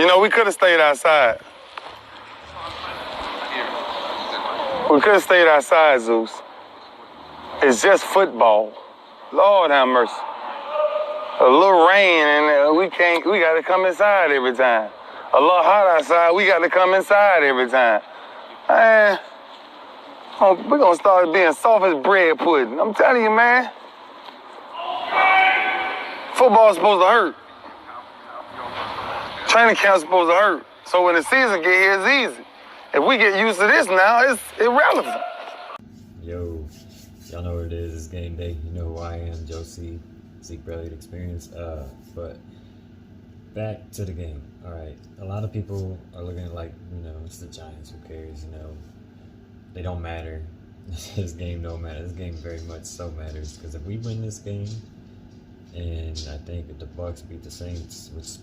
You know, we could have stayed outside. We could have stayed outside, Zeus. It's just football. Lord have mercy. A little rain and we got to come inside every time. A little hot outside, we got to come inside every time. Man, we're going to start being soft as bread pudding. I'm telling you, man. Football's supposed to hurt. Training camp's supposed to hurt. So when the season get here, it's easy. If we get used to this now, it's irrelevant. Yo, y'all know what it is. It's game day. You know who I am, Joe C. Zeke Brilliant Experience. But back to the game. All right. A lot of people are looking at like, you know, it's the Giants. Who cares? You know, they don't matter. This game don't matter. This game very much so matters because if we win this game, and I think if the Bucs beat the Saints, which is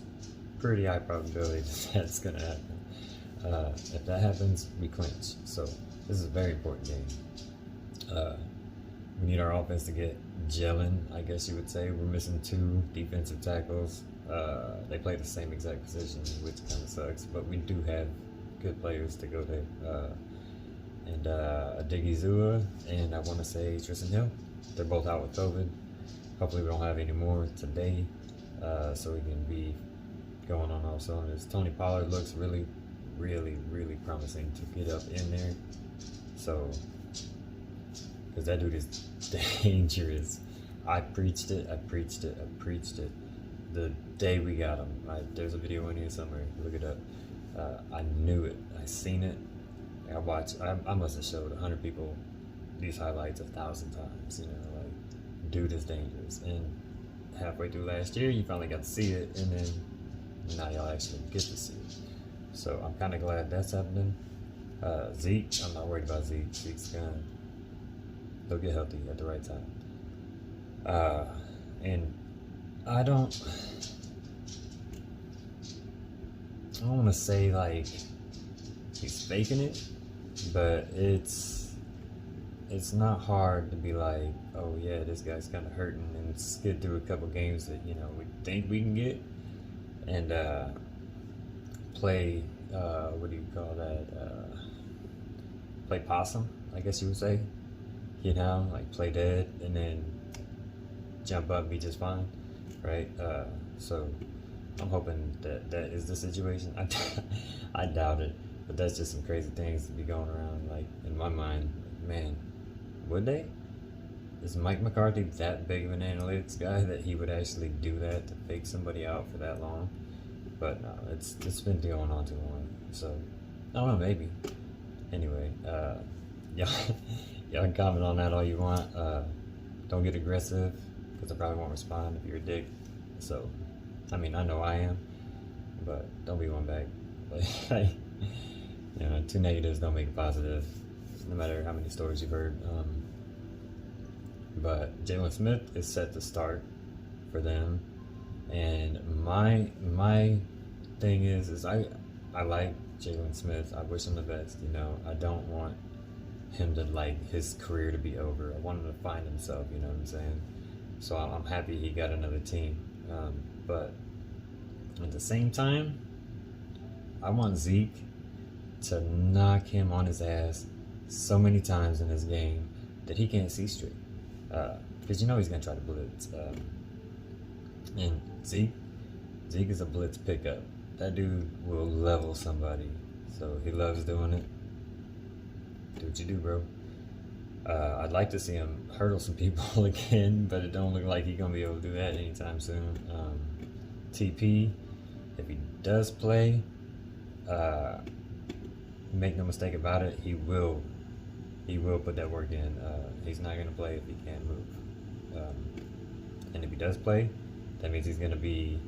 pretty high probability that's gonna happen. If that happens, we clinch. So this is a very important game. We need our offense to get gelling, I guess you would say. We're missing 2 defensive tackles. They play the same exact position, which kind of sucks. But we do have good players to go there. And Diggy Zua and I want to say Tristan Hill. They're both out with COVID. Hopefully we don't have any more today, so we can be going on all cylinders. Tony Pollard looks really promising to get up in there. So, because that dude is dangerous. I preached it. The day we got him. There's a video in here somewhere. Look it up. I knew it. I seen it. I must have showed 100 people these highlights 1,000 times. You know, like, dude is dangerous. And halfway through last year, you finally got to see it, and then now y'all actually get to see it. So I'm kind of glad that's happening. Zeke, I'm not worried about Zeke. Zeke's he'll get healthy at the right time. And I don't want to say like he's faking it, but it's not hard to be like, oh yeah, this guy's kind of hurting, and skid through a couple games that, you know, we think we can get, and play, what do you call that, play possum, I guess you would say, you know, like play dead, and then jump up and be just fine, right? So I'm hoping that is the situation. I doubt it, but that's just some crazy things to be going around, like, in my mind. Man, would they? Is Mike McCarthy that big of an analytics guy that he would actually do that, to fake somebody out for that long? But no, it's been going on too long. So I don't know, maybe. Anyway, y'all can comment on that all you want. Don't get aggressive, because I probably won't respond if you're a dick. So, I mean, I know I am, but don't be one back. Like, you know, 2 negatives don't make a positive, no matter how many stories you've heard. But Jaylon Smith is set to start for them, and my thing is I like Jaylon Smith. I wish him the best. You know, I don't want him to, like, his career to be over. I want him to find himself. You know what I'm saying? So I'm happy he got another team. But at the same time, I want Zeke to knock him on his ass so many times in this game that he can't see straight. Because you know he's going to try to blitz. And Zeke is a blitz pickup. That dude will level somebody. So he loves doing it. Do what you do, bro. I'd like to see him hurdle some people again, but it don't look like he's going to be able to do that anytime soon. TP, if he does play, make no mistake about it, he will put that work in. He's not going to play if he can't move. And if he does play, that means he's going to be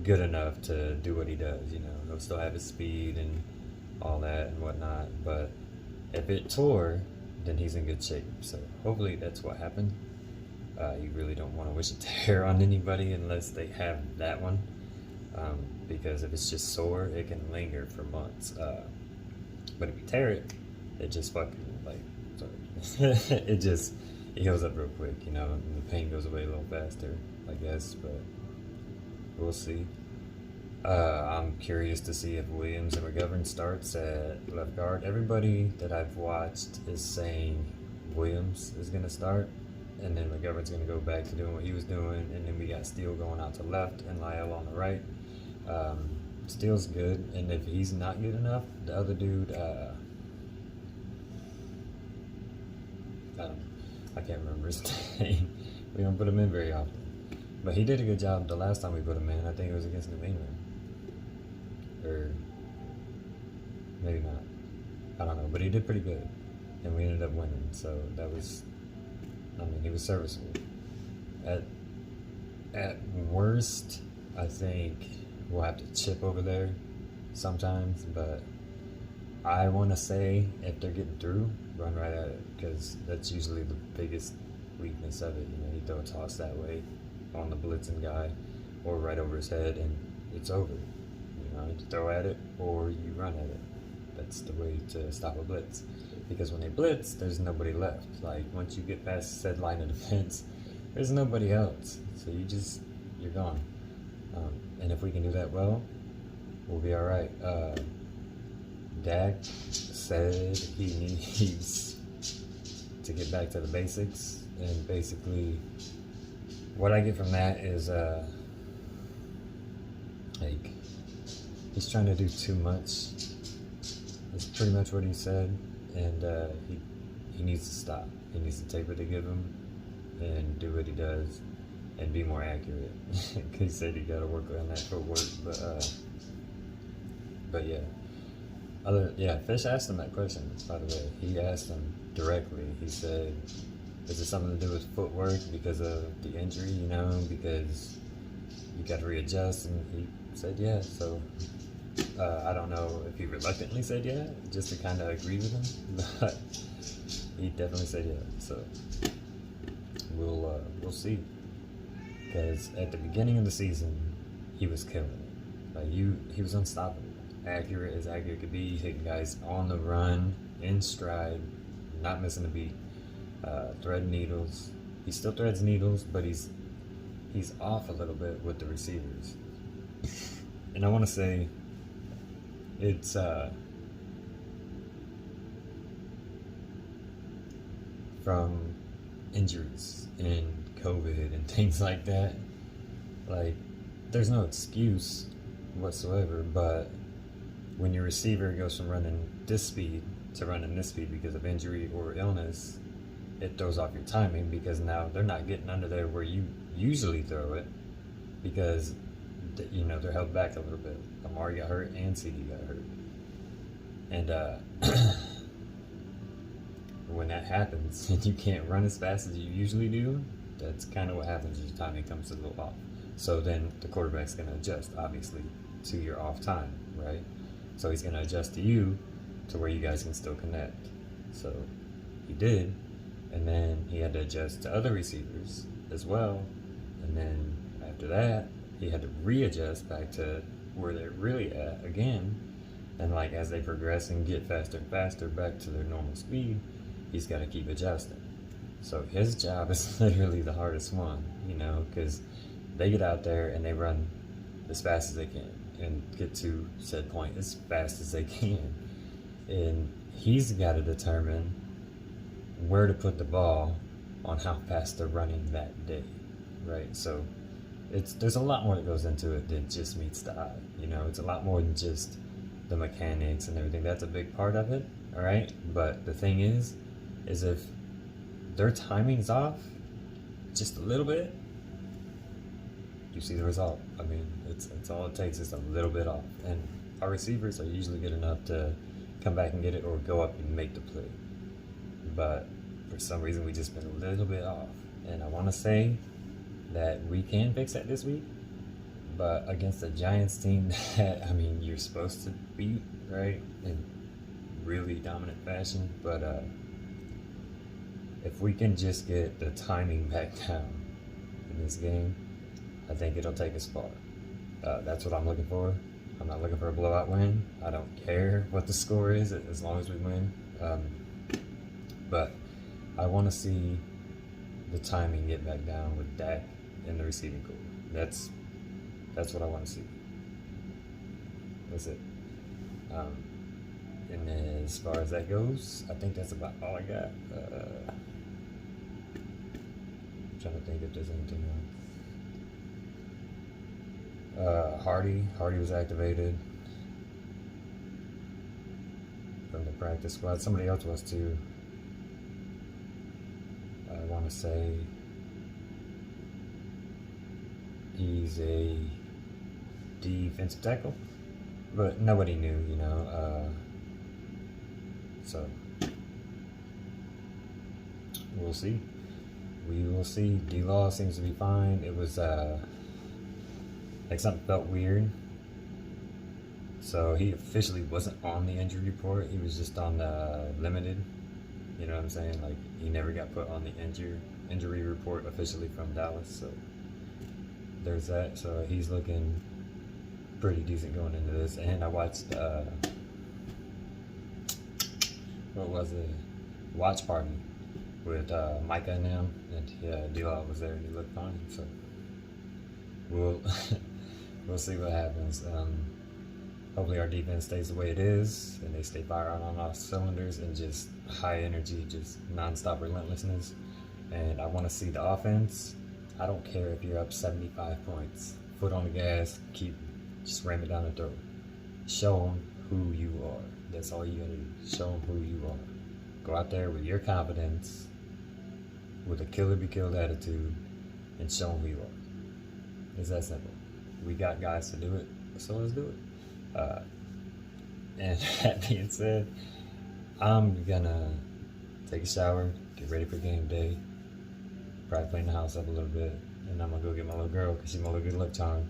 good enough to do what he does. You know, he'll still have his speed and all that and whatnot, but if it tore, then he's in good shape. So hopefully that's what happened. You really don't want to wish a tear on anybody unless they have that one, because if it's just sore, it can linger for months. But if you tear it, it just fucking, like, sorry, it heals up real quick, you know, and the pain goes away a little faster, I guess, but we'll see. I'm curious to see if Williams and McGovern starts at left guard. Everybody that I've watched is saying Williams is going to start, and then McGovern's going to go back to doing what he was doing, and then we got Steele going out to left and Lyle on the right. Steele's good, and if he's not good enough, the other dude, I can't remember his name. We don't put him in very often, but he did a good job the last time we put him in. I think it was against New England, or maybe not. I don't know, but he did pretty good, and we ended up winning. So that was, I mean, he was serviceable. At worst, I think we'll have to chip over there sometimes, but I want to say if they're getting through, run right at it, because that's usually the biggest weakness of it. You know, you throw a toss that way on the blitzing guy or right over his head, and it's over. You know, you throw at it or you run at it. That's the way to stop a blitz, because when they blitz, there's nobody left. Like, once you get past said line of defense, there's nobody else, so you're gone. And if we can do that well, we'll be all right. Dak said he needs to get back to the basics, and basically what I get from that is like, he's trying to do too much. That's pretty much what he said, and he needs to stop. He needs to take what they give him and do what he does and be more accurate. He said he got to work on that footwork, but yeah. Fish asked him that question, by the way. He asked him directly. He said, is it something to do with footwork because of the injury, you know, because you got to readjust? And he said yeah. So I don't know if he reluctantly said yeah, just to kind of agree with him, but he definitely said yeah. So we'll see. Because at the beginning of the season, he was killing it. Like, he was unstoppable. Accurate as accurate could be, hitting guys on the run, in stride, not missing a beat, threading needles. He still threads needles, but he's off a little bit with the receivers. And I want to say, it's from injuries and COVID and things like that. Like, there's no excuse whatsoever, but when your receiver goes from running this speed to running this speed because of injury or illness, it throws off your timing, because now they're not getting under there where you usually throw it, because you know, they're held back a little bit. Amari got hurt and CD got hurt, and when that happens and you can't run as fast as you usually do, that's kind of what happens. Your timing comes a little off. So then the quarterback's going to adjust, obviously, to your off time, right? So he's going to adjust to you to where you guys can still connect. So he did, and then he had to adjust to other receivers as well. And then after that, he had to readjust back to where they're really at again. And like, as they progress and get faster and faster back to their normal speed, he's got to keep adjusting. So his job is literally the hardest one, you know, because they get out there and they run as fast as they can and get to said point as fast as they can. And he's got to determine where to put the ball on how fast they're running that day, right? So there's a lot more that goes into it than just meets the eye, you know. It's a lot more than just the mechanics and everything. That's a big part of it, all right? But the thing is if their timing's off just a little bit, you see the result. I mean, it's all it takes is a little bit off. And our receivers are usually good enough to come back and get it or go up and make the play. But for some reason, we just been a little bit off. And I want to say that we can fix that this week, but against a Giants team that, I mean, you're supposed to beat, right, in really dominant fashion. But if we can just get the timing back down in this game, I think it'll take us far. That's what I'm looking for. I'm not looking for a blowout win. I don't care what the score is as long as we win. But I want to see the timing get back down with Dak and the receiving core. That's what I want to see. That's it. And then as far as that goes, I think that's about all I got. I'm trying to think if there's anything else. Hardy was activated from the practice squad. Somebody else was too. I want to say he's a defensive tackle, but nobody knew, you know. So we'll see. We will see. D-Law seems to be fine. It was like something felt weird. So he officially wasn't on the injury report. He was just on the limited. You know what I'm saying? Like he never got put on the injury report officially from Dallas. So there's that. So he's looking pretty decent going into this. And I watched what was it? Watch Party with Micah and them, and yeah, D-Law was there and he looked fine. So we'll we'll see what happens. Hopefully our defense stays the way it is and they stay firing on all cylinders and just high energy, just non-stop relentlessness. And I want to see the offense. I don't care if you're up 75 points. Foot on the gas, just ram it down the throat. Show them who you are. That's all you gotta do. Show them who you are. Go out there with your confidence, with a killer be killed attitude, and show them who you are. It's that simple. We got guys to do it, so let's do it. And that being said, I'm gonna take a shower, get ready for game day, probably clean the house up a little bit, and I'm gonna go get my little girl because she's my little good luck charm,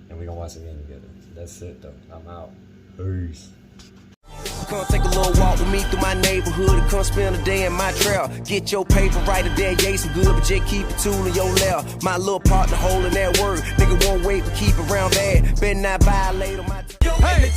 and we gonna watch the game together. That's it though. I'm out. Peace. Come take a little walk with me through my neighborhood and come spend a day in my trail. Get your paper right there, yeah, some good, but just keep it tool in your left. My little partner holding that word. Nigga won't wait, but keep around bad. Better not violate on my. Hey.